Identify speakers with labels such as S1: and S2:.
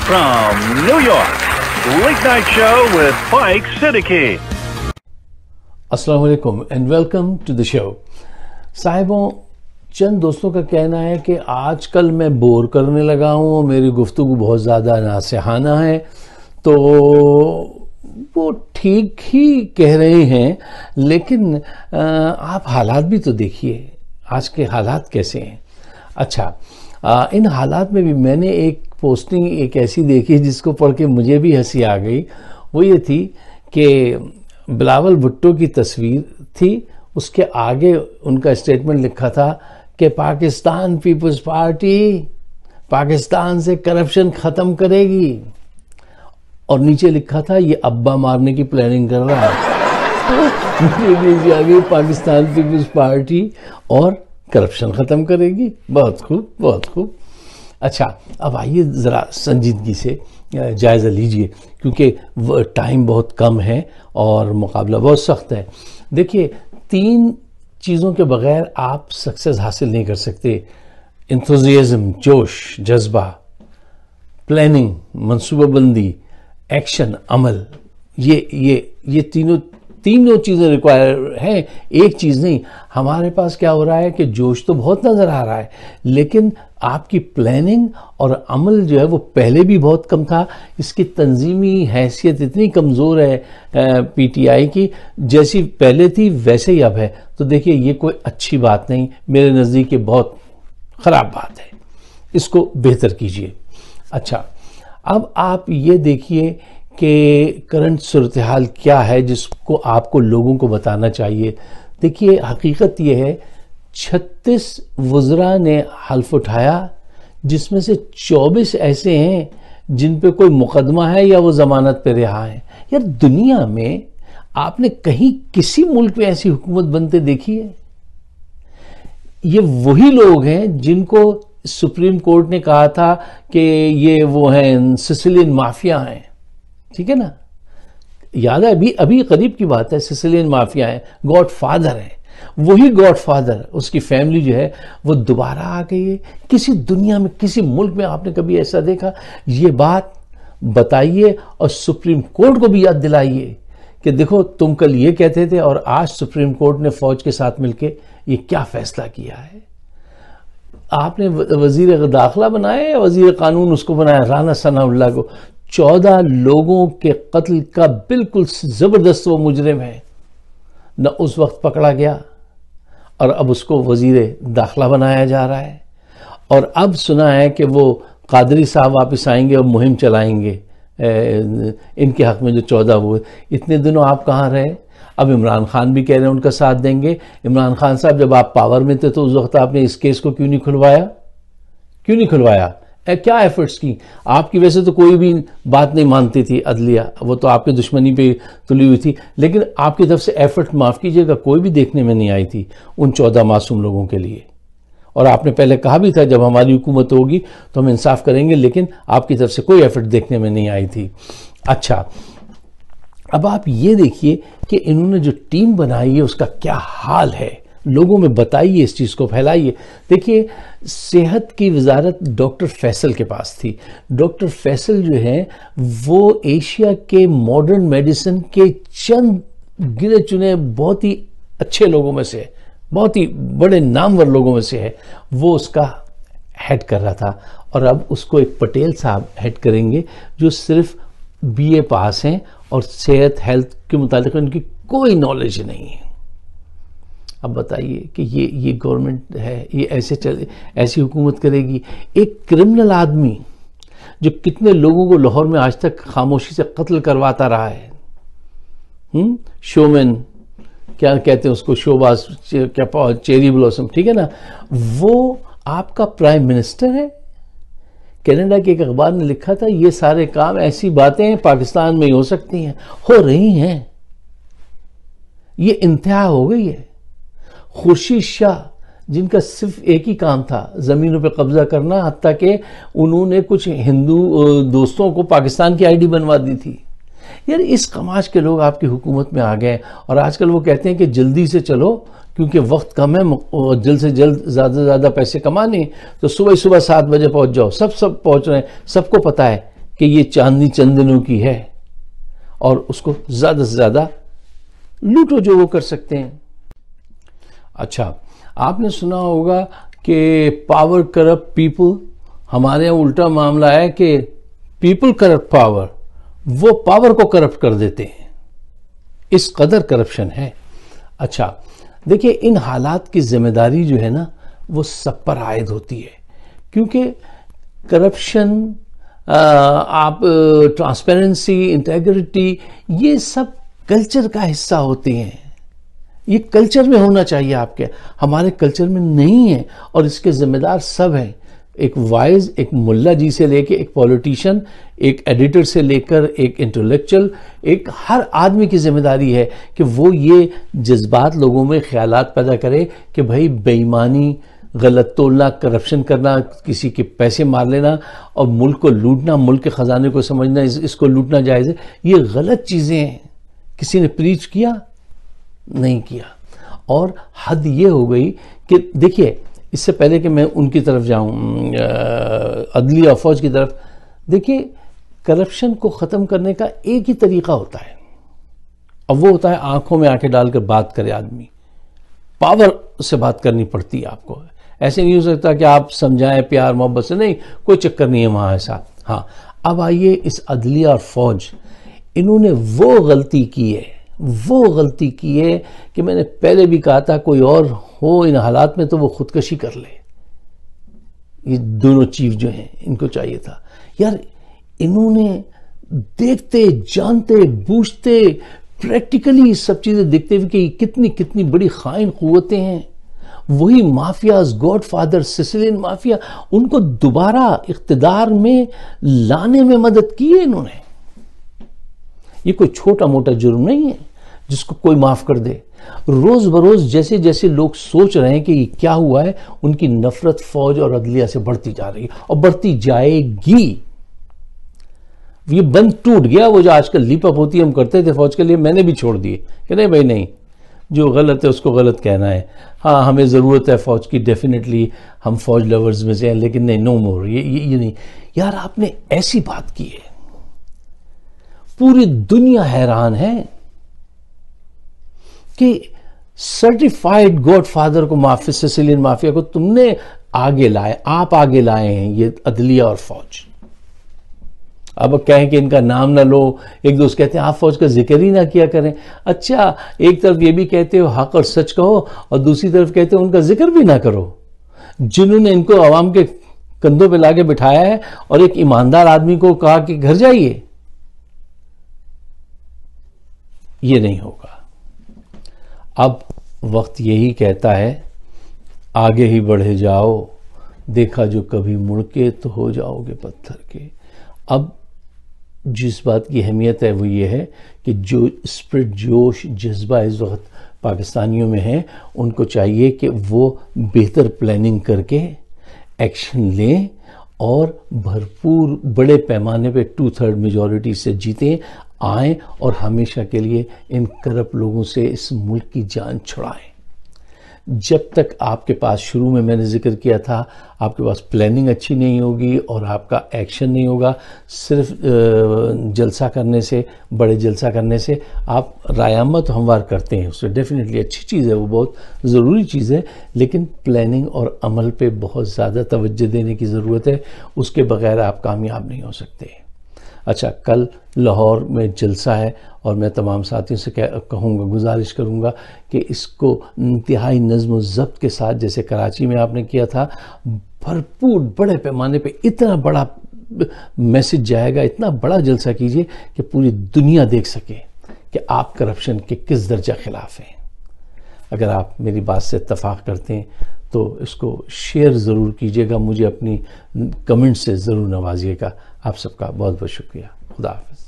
S1: from New York, Late Night Show with Mike Siddiqui.
S2: अस्सलाम वालेकुम and welcome to the show. साहिबों, चंद दोस्तों का कहना है कि आजकल मैं बोर करने लगा हूँ, मेरी गुफ्तगू बहुत ज़्यादा नासिहाना है। तो वो ठीक ही कह रहे हैं, लेकिन आप हालात भी तो देखिए, आज के हालात कैसे हैं। अच्छा, इन हालात में भी मैंने एक पोस्टिंग एक ऐसी देखी जिसको पढ़ के मुझे भी हंसी आ गई। वो ये थी कि बिलावल भुट्टो की तस्वीर थी, उसके आगे उनका स्टेटमेंट लिखा था कि पाकिस्तान पीपल्स पार्टी पाकिस्तान से करप्शन ख़त्म करेगी, और नीचे लिखा था ये अब्बा मारने की प्लानिंग कर रहा है। मुझे आगे पाकिस्तान पीपल्स पार्टी और करप्शन ख़त्म करेगी। बहुत खूब, बहुत खूब। अच्छा, अब आइए ज़रा संजीदगी से जायज़ा लीजिए, क्योंकि टाइम बहुत कम है और मुकाबला बहुत सख्त है। देखिए, 3 चीज़ों के बग़ैर आप सक्सेस हासिल नहीं कर सकते। इंथुजियाज़म, जोश, जज्बा, प्लानिंग, मनसूबाबंदी, एक्शन, अमल। ये तीनों चीज़ें रिक्वायर हैं, एक चीज़ नहीं। हमारे पास क्या हो रहा है कि जोश तो बहुत नज़र आ रहा है, लेकिन आपकी प्लानिंग और अमल जो है वो पहले भी बहुत कम था। इसकी तंजीमी हैसियत इतनी कमज़ोर है पीटीआई की, जैसी पहले थी वैसे ही अब है। तो देखिए, ये कोई अच्छी बात नहीं, मेरे नज़दीक ये बहुत ख़राब बात है, इसको बेहतर कीजिए। अच्छा, अब आप ये देखिए कि करंट सूरत हाल क्या है जिसको आपको लोगों को बताना चाहिए। देखिए, हकीकत ये है, 36 वज़रा ने हल्फ उठाया, जिसमें से 24 ऐसे हैं जिन पे कोई मुकदमा है या वो ज़मानत पे रिहा है। यार, दुनिया में आपने कहीं किसी मुल्क में ऐसी हुकूमत बनते देखी है? ये वही लोग हैं जिनको सुप्रीम कोर्ट ने कहा था कि ये वो हैं सिसिलियन माफिया हैं, ठीक है ना। याद है, अभी करीब की बात है, सिसिलियन माफिया है, गॉड फादर है। वही गॉड फादर, उसकी फैमिली जो है वो दोबारा आ गई है। किसी दुनिया में, किसी मुल्क में आपने कभी ऐसा देखा? ये बात बताइए और सुप्रीम कोर्ट को भी याद दिलाइए कि देखो, तुम कल ये कहते थे और आज सुप्रीम कोर्ट ने फौज के साथ मिलकर ये क्या फैसला किया है। आपने वजीर दाखिला बनाया या वजीर कानून उसको बनाया, राना सनाउल्लाह को। 14 लोगों के कत्ल का बिल्कुल जबरदस्त वो मुजरिम है, न उस वक्त पकड़ा गया और अब उसको वजीर दाखिला बनाया जा रहा है। और अब सुना है कि वो कादरी साहब वापस आएंगे और मुहिम चलाएंगे इनके हक में जो 14 वो। इतने दिनों आप कहाँ रहे? अब इमरान खान भी कह रहे हैं उनका साथ देंगे। इमरान खान साहब, जब आप पावर में थे तो उस वक्त आपने इस केस को क्यों नहीं खुलवाया? क्या एफर्ट्स की? आपकी वजह से तो कोई भी बात नहीं मानती थी अदलिया, वो तो आपकी दुश्मनी पे तुली हुई थी, लेकिन आपकी तरफ से एफर्ट, माफ़ कीजिएगा, कोई भी देखने में नहीं आई थी उन 14 मासूम लोगों के लिए। और आपने पहले कहा भी था जब हमारी हुकूमत होगी तो हम इंसाफ करेंगे, लेकिन आपकी तरफ से कोई एफर्ट देखने में नहीं आई थी। अच्छा, अब आप ये देखिए कि इन्होंने जो टीम बनाई है उसका क्या हाल है, लोगों में बताइए, इस चीज़ को फैलाइए। देखिए, सेहत की वजारत डॉक्टर फैसल के पास थी। डॉक्टर फैसल जो है वो एशिया के मॉडर्न मेडिसिन के चंद गिने चुने बहुत ही अच्छे लोगों में से, बहुत ही बड़े नामवर लोगों में से है। वो उसका हेड कर रहा था, और अब उसको एक पटेल साहब हेड करेंगे जो सिर्फ BA पास हैं और सेहत हेल्थ के मुतालिक उनकी कोई नॉलेज नहीं है। अब बताइए कि ये गवर्नमेंट है, ये ऐसी हुकूमत करेगी? एक क्रिमिनल आदमी जो कितने लोगों को लाहौर में आज तक खामोशी से कत्ल करवाता रहा है, शोमैन, क्या कहते हैं उसको, शोबाज, क्या चेरी ब्लॉसम, ठीक है ना, वो आपका प्राइम मिनिस्टर है। कनाडा के एक अखबार ने लिखा था ये सारे काम, ऐसी बातें पाकिस्तान में ही हो सकती हैं, हो रही हैं। ये इंतहा हो गई है। खुर्शीद शाह, जिनका सिर्फ एक ही काम था ज़मीनों पे कब्जा करना, हत्ता कि उन्होंने कुछ हिंदू दोस्तों को पाकिस्तान की आईडी बनवा दी थी। यार, इस कमाश के लोग आपकी हुकूमत में आ गए, और आजकल वो कहते हैं कि जल्दी से चलो क्योंकि वक्त कम है और जल्द से जल्द ज़्यादा से ज़्यादा पैसे कमाने, तो सुबह 7 बजे पहुंच जाओ। सब पहुंच रहे हैं। सबको पता है کہ یہ چاندنی چند دنوں کی ہے اور اس کو زیادہ سے زیادہ لوٹو جو وہ کر سکتے ہیں. اچھا آپ نے سنا ہوگا کہ پاور کرپٹ پیپل. ہمارے یہاں الٹا معاملہ ہے کہ پیپل کرپٹ پاور، وہ پاور کو کرپٹ کر دیتے ہیں. اس قدر کرپشن ہے. اچھا دیکھیں ان حالات کی ذمہ داری جو ہے نا وہ سب پر عائد ہوتی ہے، کیونکہ کرپشن، آپ ٹرانسپیرنسی، انٹیگریٹی، یہ سب کلچر کا حصہ ہوتے ہیں. یہ کلچر میں ہونا چاہیے آپ کے، ہمارے کلچر میں نہیں ہے اور اس کے ذمہ دار سب ہیں. ایک وائز، ایک ملا جی سے لے کے ایک پولیٹیشین، ایک ایڈیٹر سے لے کر ایک انٹلیکچل، ایک ہر آدمی کی ذمہ داری ہے کہ وہ یہ جذبات لوگوں میں خیالات پیدا کرے کہ بھائی بے ایمانی، غلط تولنا، کرپشن کرنا، کسی کے پیسے مار لینا اور ملک کو لوٹنا، ملک کے خزانے کو سمجھنا اس کو لوٹنا جائز ہے، یہ غلط چیزیں ہیں. کسی نے پریچ کیا؟ نہیں کیا. اور حد یہ ہو گئی کہ دیکھیے اس سے پہلے کہ میں ان کی طرف جاؤں، عدلیہ اور فوج کی طرف، دیکھیے کرپشن کو ختم کرنے کا ایک ہی طریقہ ہوتا ہے، اور وہ ہوتا ہے آنکھوں میں آنکھیں ڈال کر بات کرے آدمی. پاور سے بات کرنی پڑتی ہے آپ کو. ایسے نہیں ہو سکتا کہ آپ سمجھائیں پیار محبت سے، نہیں، کوئی چکر نہیں ہے وہاں ایسا. ہاں اب آئیے اس عدلیہ اور فوج، انہوں نے وہ غلطی کی ہے کہ میں نے پہلے بھی کہا تھا کوئی اور ہو ان حالات میں تو وہ خودکشی کر لے. یہ دونوں چیف جو ہیں ان کو چاہیے تھا یار، انہوں نے دیکھتے جانتے بوجھتے پریکٹیکلی سب چیزیں دیکھتے ہوئے کہ کتنی بڑی خائن قوتیں ہیں، وہی mafias, godfather, Sicilian mafia, ان کو دوبارہ اقتدار میں لانے میں مدد کی ہے انہوں نے. یہ کوئی چھوٹا موٹا جرم نہیں ہے جس کو کوئی معاف کر دے. روز بروز جیسے جیسے لوگ سوچ رہے ہیں کہ یہ کیا ہوا ہے، ان کی نفرت فوج اور عدلیہ سے بڑھتی جا رہی ہے اور بڑھتی جائے گی. یہ بند ٹوٹ گیا. وہ جو آج کل لیپ اپ ہوتی ہے ہم کرتے تھے فوج کے لیے، میں نے بھی چھوڑ دیے کہ نہیں بھائی، نہیں، جو غلط ہے اس کو غلط کہنا ہے. ہاں ہمیں ضرورت ہے فوج کی، ڈیفینیٹلی ہم فوج لورز میں سے ہیں، لیکن نہیں، نو مور، یہ نہیں. یار آپ نے ایسی بات کی ہے، پوری دنیا حیران ہے کہ سرٹیفائیڈ گاڈ فادر کو، سسلین مافیا کو تم نے آگے لائے، آپ آگے لائے ہیں، یہ عدلیہ اور فوج. اب کہیں کہ ان کا نام نہ لو، ایک دوست کہتے ہیں آپ فوج کا ذکر ہی نہ کیا کریں. اچھا ایک طرف یہ بھی کہتے ہو حق اور سچ کہو، اور دوسری طرف کہتے ہو ان کا ذکر بھی نہ کرو. جنہوں نے ان کو عوام کے کندھوں پہ لا کے بٹھایا ہے اور ایک ایماندار آدمی کو کہا کہ گھر جائیے، یہ نہیں ہوگا. اب وقت یہی کہتا ہے آگے ہی بڑھے جاؤ، دیکھا جو کبھی مڑ کے تو ہو جاؤ گے پتھر کے. اب جس بات کی اہمیت ہے وہ یہ ہے کہ جو اسپرٹ، جوش، جذبہ اس وقت پاکستانیوں میں ہے، ان کو چاہیے کہ وہ بہتر پلاننگ کر کے ایکشن لیں اور بھرپور بڑے پیمانے پہ 2/3 میجورٹی سے جیتیں، آئیں اور ہمیشہ کے لیے ان کرپٹ لوگوں سے اس ملک کی جان چھڑائیں. جب تک آپ کے پاس، شروع میں نے ذکر کیا تھا، آپ کے پاس پلاننگ اچھی نہیں ہوگی اور آپ کا ایکشن نہیں ہوگا، صرف جلسہ کرنے سے، بڑے جلسہ کرنے سے آپ رائے تو ہموار کرتے ہیں، اس سے ڈیفینیٹلی اچھی چیز ہے، وہ بہت ضروری چیز ہے، لیکن پلاننگ اور عمل پہ بہت زیادہ توجہ دینے کی ضرورت ہے. اس کے بغیر آپ کامیاب نہیں ہو سکتے. اچھا کل لاہور میں جلسہ ہے اور میں تمام ساتھیوں سے کہوں گا، گزارش کروں گا کہ اس کو انتہائی نظم و ضبط کے ساتھ، جیسے کراچی میں آپ نے کیا تھا، بھرپور بڑے پیمانے پہ اتنا بڑا میسج جائے گا، اتنا بڑا جلسہ کیجئے کہ پوری دنیا دیکھ سکے کہ آپ کرپشن کے کس درجہ خلاف ہیں. اگر آپ میری بات سے اتفاق کرتے ہیں تو اس کو شیئر ضرور کیجئے گا، مجھے اپنی کمنٹ سے ضرور نوازیے گا. آپ سب کا بہت بہت شکریہ. خدا حافظ.